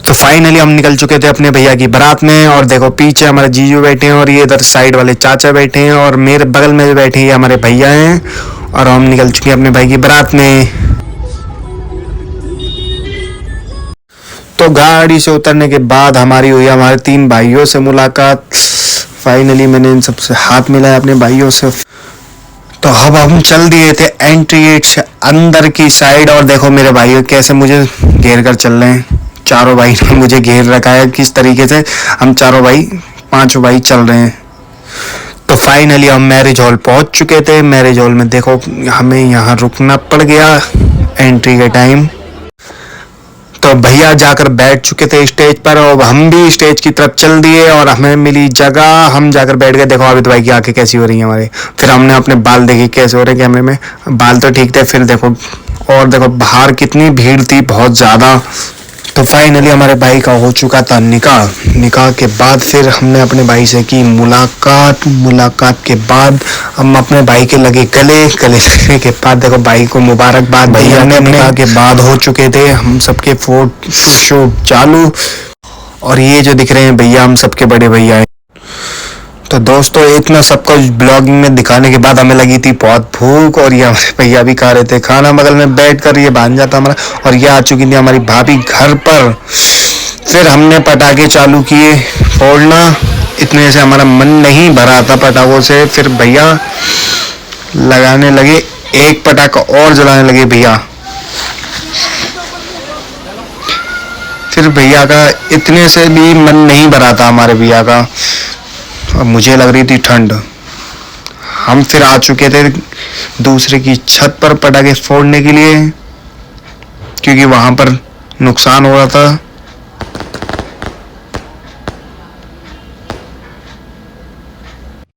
तो फाइनली हम निकल चुके थे अपने भैया की बारात में। और देखो पीछे हमारे जीजू बैठे हैं और ये इधर साइड वाले चाचा बैठे हैं और मेरे बगल में बैठे हैं हमारे भैया हैं। और हम निकल चुके हैं अपने भाई की बारात में। तो गाड़ी से उतरने के बाद हमारी हुई हमारे 3 भाइयों से मुलाकात। फाइनली मैंने इन सबसे हाथ मिलाया अपने भाइयों से। तो अब हम चल दिए थे एंट्री गेट से अंदर की साइड। और देखो मेरे भाई कैसे मुझे घेर कर चल रहे हैं। चारों भाई ने मुझे घेर रखा है किस तरीके से। हम चारों भाई 5 भाई चल रहे हैं। तो फाइनली हम मैरिज हॉल पहुंच चुके थे। मैरिज हॉल में देखो हमें यहाँ रुकना पड़ गया एंट्री के टाइम। तो भैया जाकर बैठ चुके थे स्टेज पर और हम भी स्टेज की तरफ चल दिए और हमें मिली जगह। हम जाकर बैठ गए। देखो आबिद भाई की आंखें कैसी हो रही हैं हमारे। फिर हमने अपने बाल देखे कैसे हो रहे हैं कैमरे में। बाल तो ठीक थे। फिर देखो और देखो बाहर कितनी भीड़ थी, बहुत ज़्यादा। तो फाइनली हमारे भाई का हो चुका था निकाह। निकाह के बाद फिर हमने अपने भाई से की मुलाकात। मुलाकात के बाद हम अपने भाई के लगे गले लगने के बाद देखो भाई को मुबारकबाद। भैया ने निकाह के बाद हो चुके थे हम सबके फोटो चालू। और ये जो दिख रहे हैं भैया हम सबके बड़े भैया हैं। तो दोस्तों इतना सब कुछ ब्लॉगिंग में दिखाने के बाद हमें लगी थी बहुत भूख। और ये हमारे भैया भी खा रहे थे खाना बगल में बैठ कर। ये भांजा था हमारा। और ये आ चुकी थी हमारी भाभी घर पर। फिर हमने पटाखे चालू किए फोड़ना। इतने से हमारा मन नहीं भरा था पटाखों से। फिर भैया लगाने लगे, एक पटाखा और जलाने लगे भैया। फिर भैया का इतने से भी मन नहीं भरा था हमारे भैया का। और मुझे लग रही थी ठंड। हम फिर आ चुके थे दूसरे की छत पर पटाखे फोड़ने के लिए, क्योंकि वहां पर नुकसान हो रहा था।